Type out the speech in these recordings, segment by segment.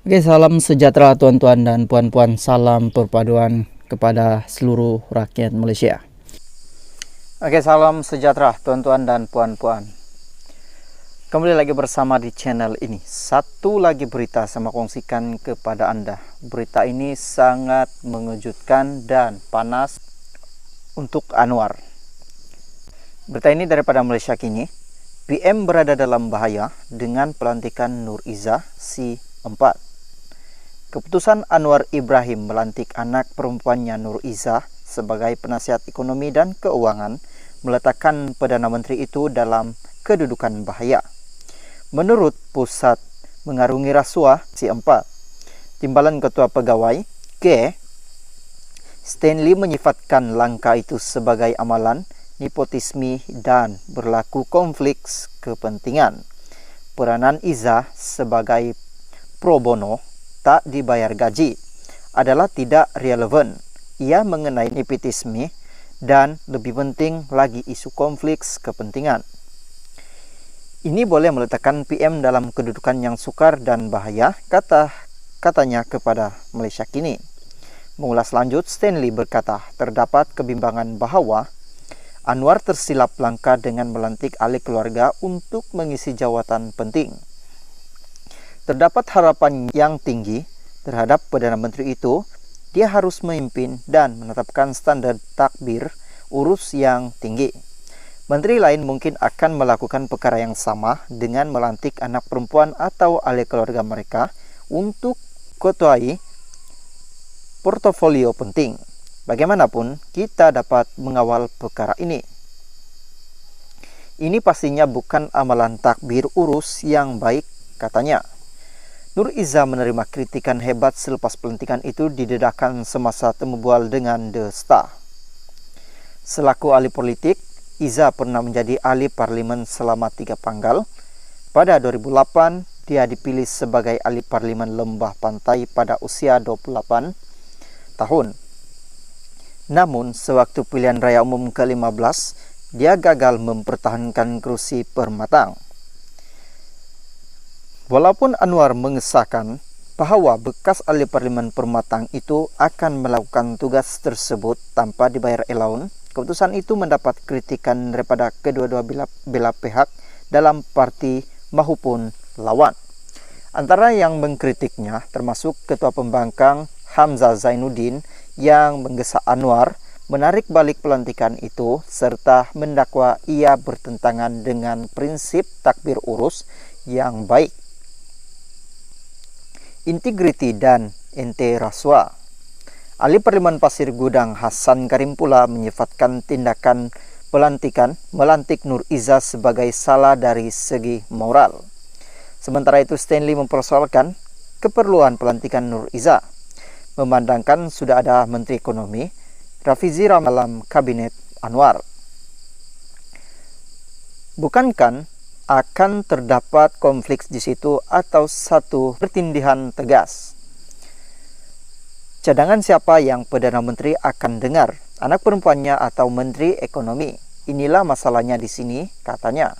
Oke, salam sejahtera tuan-tuan dan puan-puan, salam perpaduan kepada seluruh rakyat Malaysia. Oke, salam sejahtera tuan-tuan dan puan-puan. Kembali lagi bersama di channel ini. Satu lagi berita saya mau kongsikan kepada Anda. Berita ini sangat mengejutkan dan panas untuk Anwar. Berita ini daripada Malaysia Kini. PM berada dalam bahaya dengan pelantikan Nur Izzah si 4. Keputusan Anwar Ibrahim melantik anak perempuannya Nur Izzah sebagai penasihat ekonomi dan keuangan meletakkan Perdana Menteri itu dalam kedudukan bahaya. Menurut Pusat Mengarungi Rasuah si 4, Timbalan Ketua Pegawai K. Stanley menyifatkan langkah itu sebagai amalan nepotisme dan berlaku konflik kepentingan. Peranan Izzah sebagai pro bono tak dibayar gaji adalah tidak relevan. Ia mengenai nepotisme dan lebih penting lagi isu konflik kepentingan. Ini boleh meletakkan PM dalam kedudukan yang sukar dan bahaya, katanya kepada Malaysia Kini. Mengulas lanjut, Stanley berkata terdapat kebimbangan bahwa Anwar tersilap langkah dengan melantik ahli keluarga untuk mengisi jawatan penting. Terdapat harapan yang tinggi terhadap Perdana Menteri itu. Dia harus memimpin dan menetapkan standar takbir urus yang tinggi. Menteri lain mungkin akan melakukan perkara yang sama dengan melantik anak perempuan atau ahli keluarga mereka untuk ketuai portofolio penting. Bagaimanapun, kita dapat mengawal perkara ini. Ini pastinya bukan amalan takbir urus yang baik, katanya. Nur Izzah menerima kritikan hebat selepas pelantikan itu didedahkan semasa temu bual dengan The Star. Selaku ahli politik, Izzah pernah menjadi ahli parlimen selama 3 panggal. Pada 2008, dia dipilih sebagai ahli parlimen Lembah Pantai pada usia 28 tahun. Namun, sewaktu pilihan raya umum ke-15, dia gagal mempertahankan kerusi Permatang. Walaupun Anwar mengesahkan bahawa bekas ahli parlimen Permatang itu akan melakukan tugas tersebut tanpa dibayar allowance, keputusan itu mendapat kritikan daripada kedua-dua belah pihak dalam parti maupun lawan. Antara yang mengkritiknya termasuk Ketua Pembangkang Hamzah Zainuddin yang menggesa Anwar menarik balik pelantikan itu serta mendakwa ia bertentangan dengan prinsip takbir urus yang baik, integriti dan ente rasuah. Ahli Parlimen Pasir Gudang Hassan Karim pula menyifatkan tindakan melantik Nur Izzah sebagai salah dari segi moral. Sementara itu Stanley mempersoalkan keperluan pelantikan Nur Izzah, memandangkan sudah ada Menteri Ekonomi Rafizi Rahman dalam kabinet Anwar. Bukankah akan terdapat konflik di situ atau satu pertindihan tegas? Cadangan siapa yang Perdana Menteri akan dengar? Anak perempuannya atau Menteri Ekonomi? Inilah masalahnya di sini, katanya.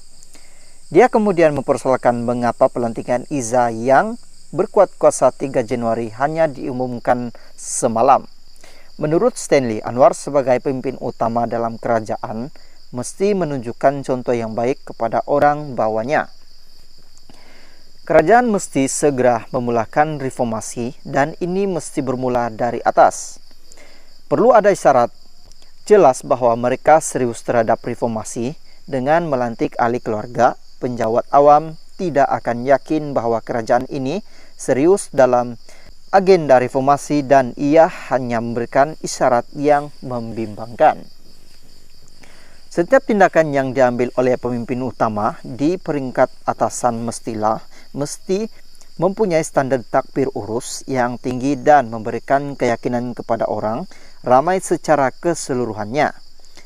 Dia kemudian mempersoalkan mengapa pelantikan Izzah yang berkuat kuasa 3 Januari hanya diumumkan semalam. Menurut Stanley, Anwar sebagai pemimpin utama dalam kerajaan mesti menunjukkan contoh yang baik kepada orang bawahnya. Kerajaan mesti segera memulakan reformasi dan ini mesti bermula dari atas. Perlu ada isyarat jelas bahwa mereka serius terhadap reformasi. Dengan melantik ahli keluarga, penjawat awam tidak akan yakin bahwa kerajaan ini serius dalam agenda reformasi dan ia hanya memberikan isyarat yang membimbangkan. Setiap tindakan yang diambil oleh pemimpin utama di peringkat atasan mesti mempunyai standar takbir urus yang tinggi dan memberikan keyakinan kepada orang ramai secara keseluruhannya.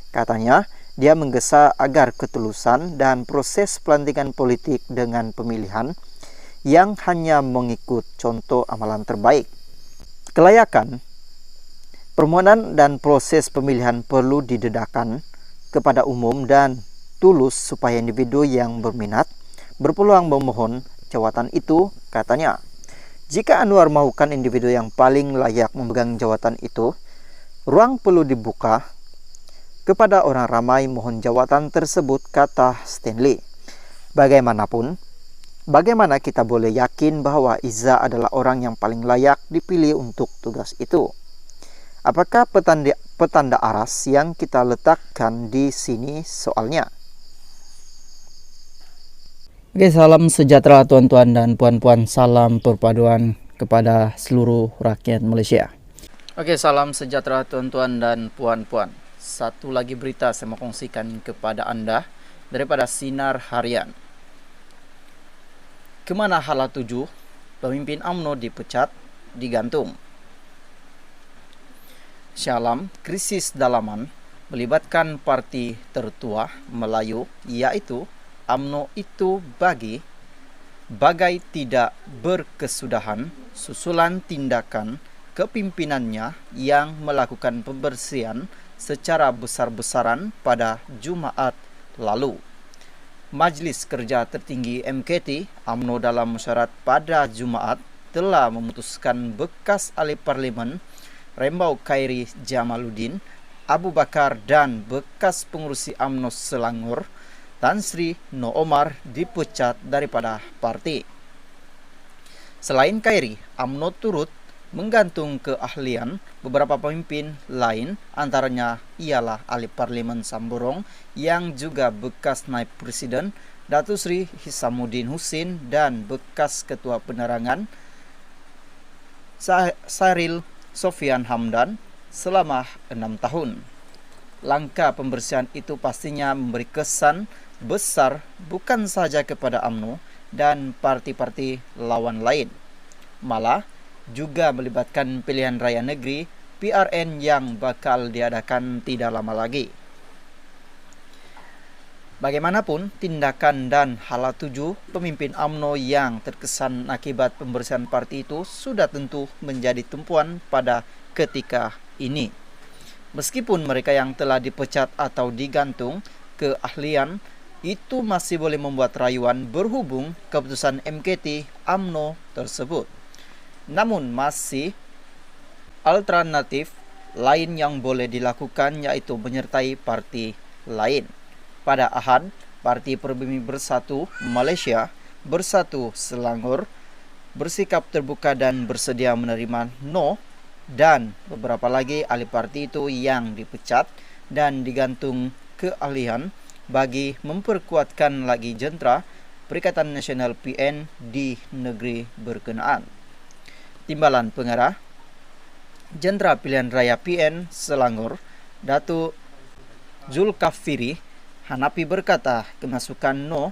Katanya, dia menggesa agar ketulusan dan proses pelantikan politik dengan pemilihan yang hanya mengikut contoh amalan terbaik. Kelayakan, permohonan dan proses pemilihan perlu didedahkan kepada umum dan tulus supaya individu yang berminat berpeluang memohon jawatan itu, katanya. Jika Anwar mahukan individu yang paling layak memegang jawatan itu, ruang perlu dibuka kepada orang ramai mohon jawatan tersebut, kata Stanley. Bagaimanapun, bagaimana kita boleh yakin bahwa Iza adalah orang yang paling layak dipilih untuk tugas itu? Apakah petanda aras yang kita letakkan di sini soalnya? Oke, salam sejahtera tuan-tuan dan puan-puan, salam perpaduan kepada seluruh rakyat Malaysia. Oke, salam sejahtera tuan-tuan dan puan-puan. Satu lagi berita saya mau kongsikan kepada Anda daripada Sinar Harian. Kemana hala 7, pemimpin UMNO dipecat, digantung. Syalam, krisis dalaman melibatkan parti tertua Melayu, yaitu UMNO itu bagai tidak berkesudahan susulan tindakan kepimpinannya yang melakukan pembersihan secara besar-besaran pada Jumaat lalu. Majlis Kerja Tertinggi MKT UMNO dalam syarat pada Jumaat telah memutuskan bekas ahli parlimen Rembau Khairi Jamaluddin Abu Bakar dan bekas pengurusi UMNO Selangor Tan Sri No Omar dipecat daripada parti. Selain Khairi, UMNO turut menggantung keahlian beberapa pemimpin lain, antaranya ialah ahli parlimen Samborong yang juga bekas naib presiden Datuk Sri Hisamuddin Husin dan bekas ketua penerangan Sahril Sofian Hamdan selama 6 tahun. Langkah pembersihan itu pastinya memberi kesan besar bukan saja kepada UMNO dan parti-parti lawan lain, malah juga melibatkan pilihan raya negeri PRN yang bakal diadakan tidak lama lagi. Bagaimanapun, tindakan dan hala 7 pemimpin UMNO yang terkesan akibat pembersihan parti itu sudah tentu menjadi tumpuan pada ketika ini. Meskipun mereka yang telah dipecat atau digantung keahlian itu masih boleh membuat rayuan berhubung keputusan MKT UMNO tersebut. Namun masih alternatif lain yang boleh dilakukan, yaitu menyertai parti lain. Pada Ahad, Parti Pribumi Bersatu Malaysia, Bersatu Selangor bersikap terbuka dan bersedia menerima no, dan beberapa lagi ahli parti itu yang dipecat dan digantung keahlian bagi memperkuatkan lagi jentera Perikatan Nasional PN di negeri berkenaan. Timbalan Pengarah Jentera Pilihan Raya PN Selangor, Datuk Zulkafiri Hanapi berkata kemasukan no